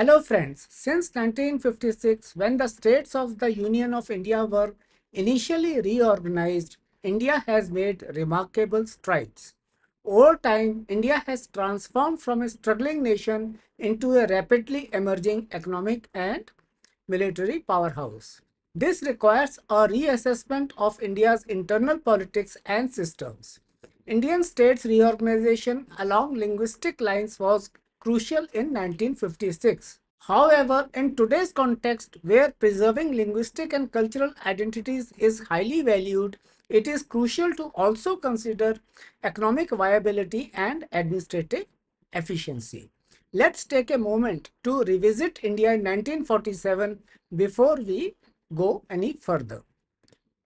Hello friends, since 1956, when the states of the Union of India were initially reorganized, India has made remarkable strides. Over time, India has transformed from a struggling nation into a rapidly emerging economic and military powerhouse. This requires a reassessment of India's internal politics and systems. Indian states reorganization along linguistic lines was crucial in 1956. However, in today's context, where preserving linguistic and cultural identities is highly valued, it is crucial to also consider economic viability and administrative efficiency. Let's take a moment to revisit India in 1947 before we go any further.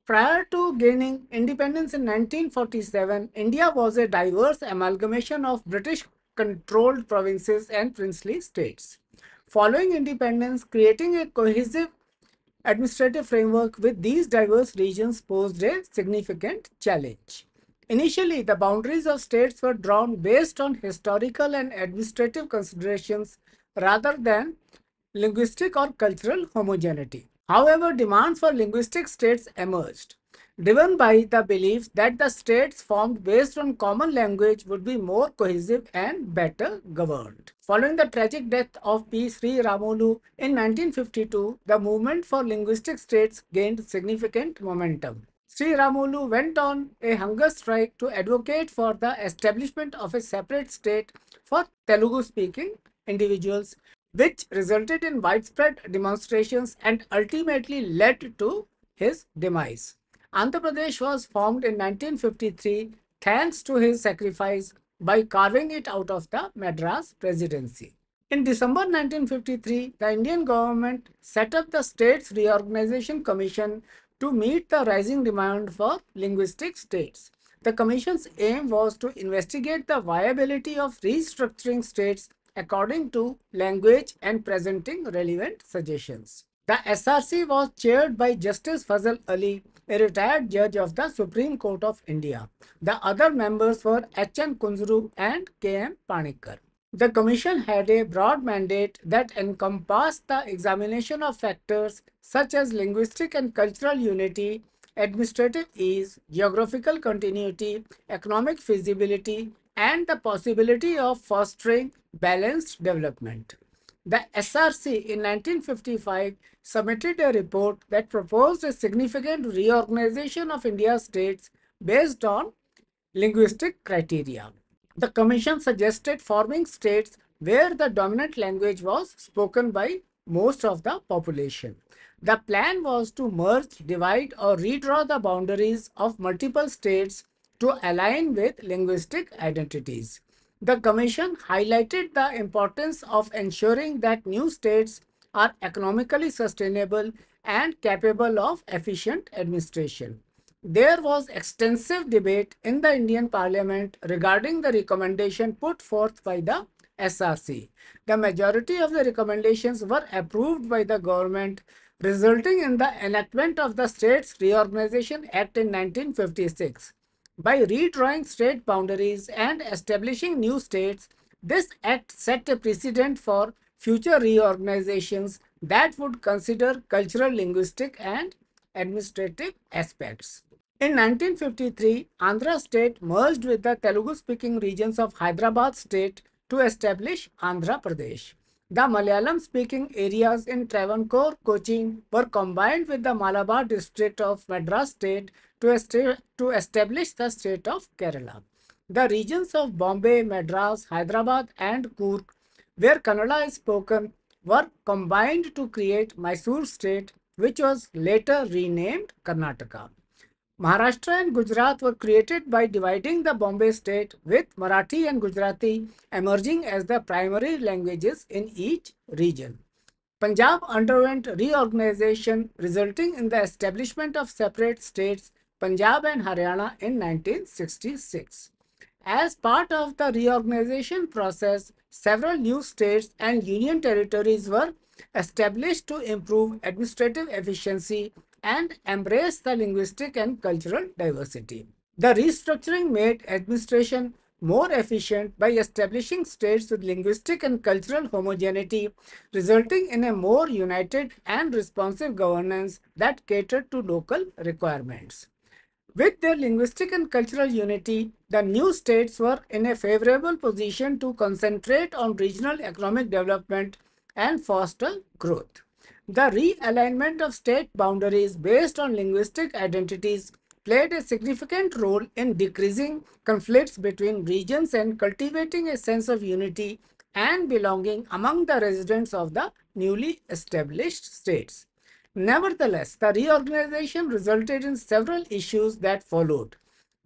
Prior to gaining independence in 1947, India was a diverse amalgamation of British-controlled provinces and princely states. Following independence, creating a cohesive administrative framework with these diverse regions posed a significant challenge. Initially, the boundaries of states were drawn based on historical and administrative considerations rather than linguistic or cultural homogeneity. However, demands for linguistic states emerged, driven by the belief that the states formed based on common language would be more cohesive and better governed. Following the tragic death of P. Sri Ramulu in 1952, the movement for linguistic states gained significant momentum. Sri Ramulu went on a hunger strike to advocate for the establishment of a separate state for Telugu-speaking individuals, which resulted in widespread demonstrations and ultimately led to his demise. Andhra Pradesh was formed in 1953 thanks to his sacrifice by carving it out of the Madras Presidency. In December 1953, the Indian government set up the States Reorganization Commission to meet the rising demand for linguistic states. The Commission's aim was to investigate the viability of restructuring states according to language and presenting relevant suggestions. The SRC was chaired by Justice Fazal Ali, a retired judge of the Supreme Court of India. The other members were H.N. Kunzru and K.M. Panikkar. The Commission had a broad mandate that encompassed the examination of factors such as linguistic and cultural unity, administrative ease, geographical continuity, economic feasibility, and the possibility of fostering balanced development. The SRC in 1955 submitted a report that proposed a significant reorganization of India's states based on linguistic criteria. The Commission suggested forming states where the dominant language was spoken by most of the population. The plan was to merge, divide, or redraw the boundaries of multiple states to align with linguistic identities. The Commission highlighted the importance of ensuring that new states are economically sustainable and capable of efficient administration. There was extensive debate in the Indian Parliament regarding the recommendation put forth by the SRC. The majority of the recommendations were approved by the government, resulting in the enactment of the States Reorganization Act in 1956. By redrawing state boundaries and establishing new states, this act set a precedent for future reorganizations that would consider cultural, linguistic, and administrative aspects. In 1953, Andhra state merged with the Telugu-speaking regions of Hyderabad state to establish Andhra Pradesh. The Malayalam-speaking areas in Travancore, Cochin were combined with the Malabar district of Madras state to establish the state of Kerala. The regions of Bombay, Madras, Hyderabad and Coorg, where Kannada is spoken, were combined to create Mysore state, which was later renamed Karnataka. Maharashtra and Gujarat were created by dividing the Bombay state, with Marathi and Gujarati emerging as the primary languages in each region. Punjab underwent reorganization, resulting in the establishment of separate states, Punjab and Haryana, in 1966. As part of the reorganization process, several new states and union territories were established to improve administrative efficiency and embrace the linguistic and cultural diversity. The restructuring made administration more efficient by establishing states with linguistic and cultural homogeneity, resulting in a more united and responsive governance that catered to local requirements. With their linguistic and cultural unity, the new states were in a favorable position to concentrate on regional economic development and foster growth. The realignment of state boundaries based on linguistic identities played a significant role in decreasing conflicts between regions and cultivating a sense of unity and belonging among the residents of the newly established states. Nevertheless, the reorganization resulted in several issues that followed.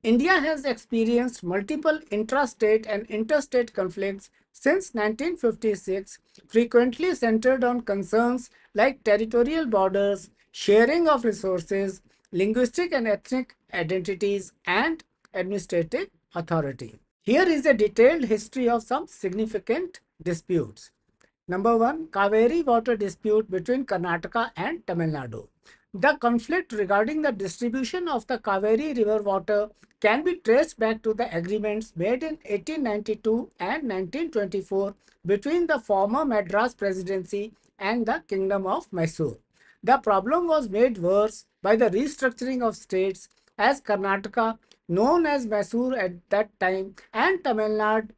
India has experienced multiple intrastate and interstate conflicts since 1956, frequently centered on concerns like territorial borders, sharing of resources, linguistic and ethnic identities, and administrative authority. Here is a detailed history of some significant disputes. Number one, Kaveri water dispute between Karnataka and Tamil Nadu. The conflict regarding the distribution of the Kaveri river water can be traced back to the agreements made in 1892 and 1924 between the former Madras Presidency and the Kingdom of Mysore. The problem was made worse by the restructuring of states as Karnataka, known as Mysore at that time, and Tamil Nadu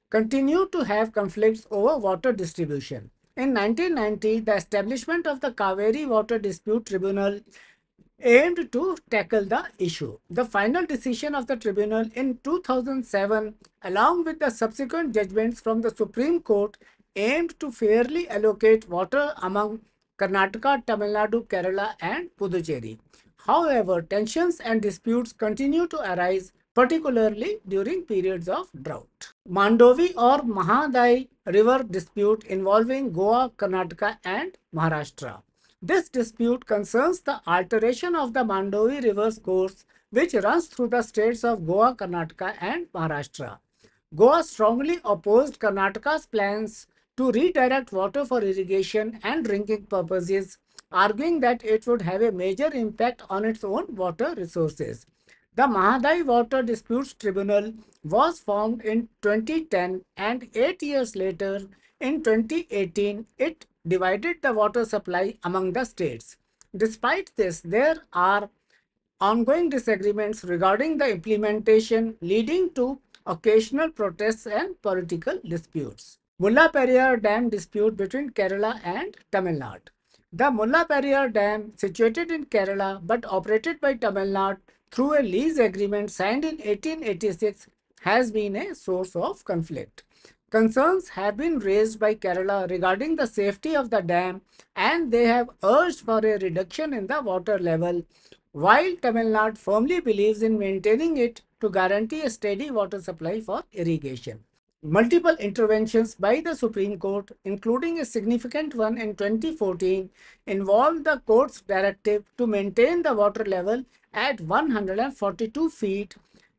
continued to have conflicts over water distribution. In 1990, the establishment of the Kaveri Water Dispute Tribunal aimed to tackle the issue. The final decision of the tribunal in 2007, along with the subsequent judgments from the Supreme Court, aimed to fairly allocate water among Karnataka, Tamil Nadu, Kerala, and Puducherry. However, tensions and disputes continue to arise, particularly during periods of drought. Mandovi or Mahadai river dispute involving Goa, Karnataka, and Maharashtra. This dispute concerns the alteration of the Mandovi river's course, which runs through the states of Goa, Karnataka, and Maharashtra. Goa strongly opposed Karnataka's plans to redirect water for irrigation and drinking purposes, arguing that it would have a major impact on its own water resources. The Mahadai Water Disputes Tribunal was formed in 2010, and 8 years later, in 2018, it divided the water supply among the states. Despite this, there are ongoing disagreements regarding the implementation, leading to occasional protests and political disputes. Mulla Periyar Dam dispute between Kerala and Tamil Nadu. The Mulla Periyar Dam, situated in Kerala but operated by Tamil Nadu through a lease agreement signed in 1886, has been a source of conflict. Concerns have been raised by Kerala regarding the safety of the dam, and they have urged for a reduction in the water level, while Tamil Nadu firmly believes in maintaining it to guarantee a steady water supply for irrigation. Multiple interventions by the Supreme Court, including a significant one in 2014, involved the court's directive to maintain the water level at 142 feet,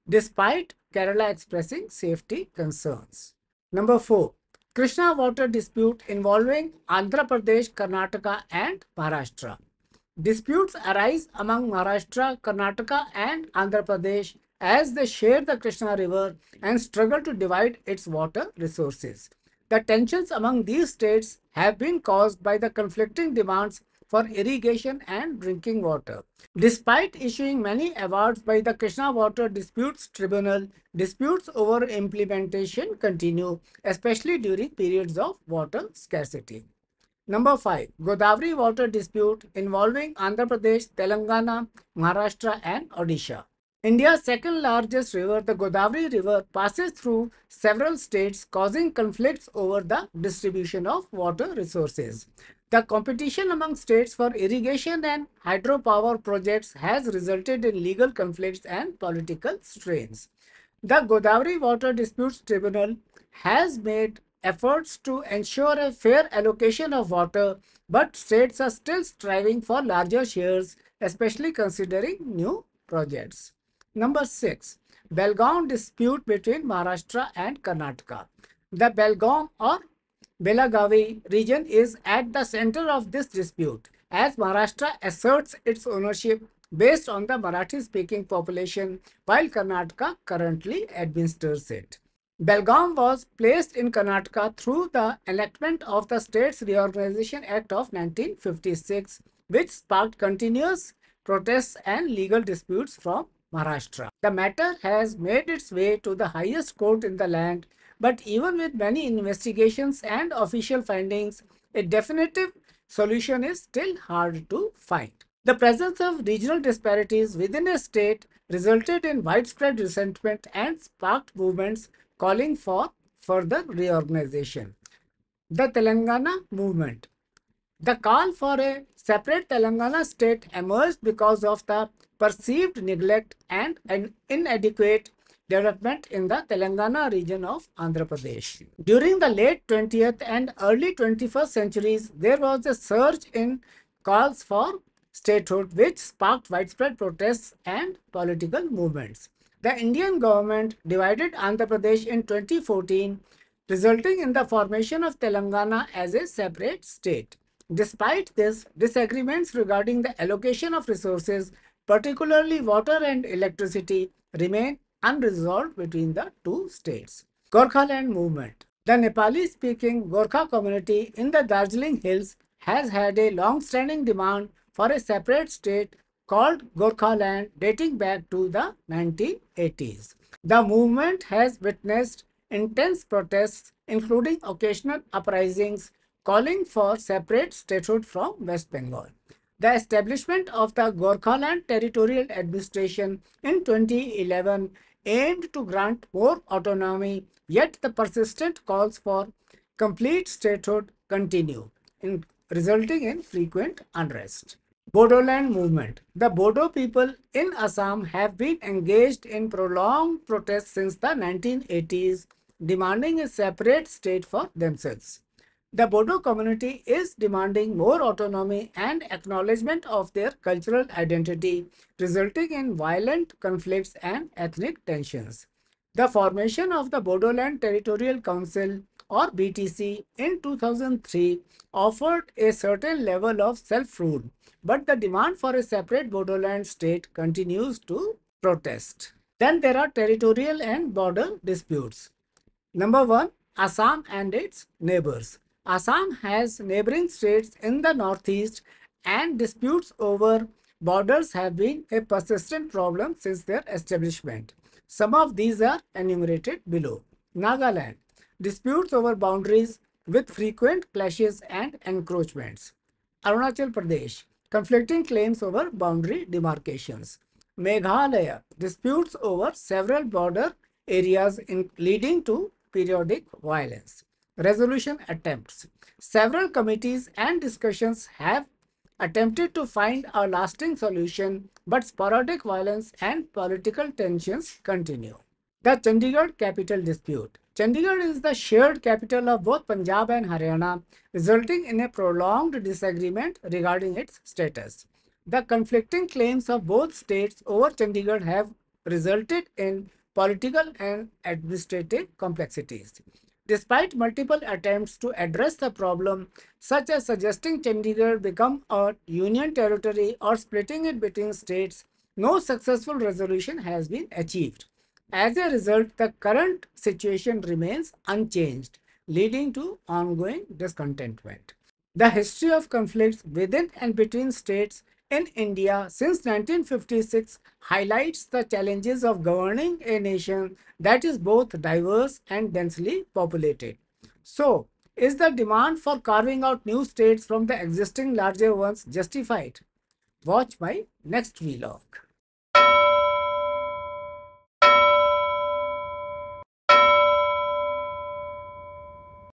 despite Kerala expressing safety concerns. Number 4. Krishna water dispute involving Andhra Pradesh, Karnataka, and Maharashtra. Disputes arise among Maharashtra, Karnataka, and Andhra Pradesh as they share the Krishna River and struggle to divide its water resources. The tensions among these states have been caused by the conflicting demands for irrigation and drinking water. Despite issuing many awards by the Krishna Water Disputes Tribunal, disputes over implementation continue, especially during periods of water scarcity. Number 5. Godavari water dispute involving Andhra Pradesh, Telangana, Maharashtra, and Odisha. India's second largest river, the Godavari River, passes through several states, causing conflicts over the distribution of water resources. The competition among states for irrigation and hydropower projects has resulted in legal conflicts and political strains. The Godavari Water Disputes Tribunal has made efforts to ensure a fair allocation of water, but states are still striving for larger shares, especially considering new projects. Number 6. Belgaum dispute between Maharashtra and Karnataka. The Belgaum or Belagavi region is at the center of this dispute, as Maharashtra asserts its ownership based on the Marathi-speaking population, while Karnataka currently administers it. Belgaum was placed in Karnataka through the enactment of the States Reorganization Act of 1956, which sparked continuous protests and legal disputes from Maharashtra. The matter has made its way to the highest court in the land, but even with many investigations and official findings, a definitive solution is still hard to find. The presence of regional disparities within a state resulted in widespread resentment and sparked movements calling for further reorganization. The Telangana movement. The call for a separate Telangana state emerged because of the perceived neglect and an inadequate development in the Telangana region of Andhra Pradesh. During the late 20th and early 21st centuries, there was a surge in calls for statehood, which sparked widespread protests and political movements. The Indian government divided Andhra Pradesh in 2014, resulting in the formation of Telangana as a separate state. Despite this, disagreements regarding the allocation of resources, particularly water and electricity, remain unresolved between the two states. Gorkhaland movement. The Nepali-speaking Gorkha community in the Darjeeling Hills has had a long-standing demand for a separate state called Gorkhaland dating back to the 1980s. The movement has witnessed intense protests, including occasional uprisings calling for separate statehood from West Bengal. The establishment of the Gorkhaland Territorial Administration in 2011 aimed to grant more autonomy, yet the persistent calls for complete statehood continue, resulting in frequent unrest. Bodoland movement. The Bodo people in Assam have been engaged in prolonged protests since the 1980s, demanding a separate state for themselves. The Bodo community is demanding more autonomy and acknowledgement of their cultural identity, resulting in violent conflicts and ethnic tensions. The formation of the Bodoland Territorial Council or BTC in 2003 offered a certain level of self-rule, but the demand for a separate Bodoland state continues to protest. Then there are territorial and border disputes. Number one, Assam and its neighbors. Assam has neighboring states in the northeast, and disputes over borders have been a persistent problem since their establishment. Some of these are enumerated below. Nagaland. Disputes over boundaries with frequent clashes and encroachments. Arunachal Pradesh. Conflicting claims over boundary demarcations. Meghalaya. Disputes over several border areas leading to periodic violence. Resolution attempts. Several committees and discussions have attempted to find a lasting solution, but sporadic violence and political tensions continue. The Chandigarh capital dispute. Chandigarh is the shared capital of both Punjab and Haryana, resulting in a prolonged disagreement regarding its status. The conflicting claims of both states over Chandigarh have resulted in political and administrative complexities. Despite multiple attempts to address the problem, such as suggesting Chandigarh become a union territory or splitting it between states, no successful resolution has been achieved. As a result, the current situation remains unchanged, leading to ongoing discontentment. The history of conflicts within and between states in India since 1956 highlights the challenges of governing a nation that is both diverse and densely populated. So, is the demand for carving out new states from the existing larger ones justified? Watch my next vlog.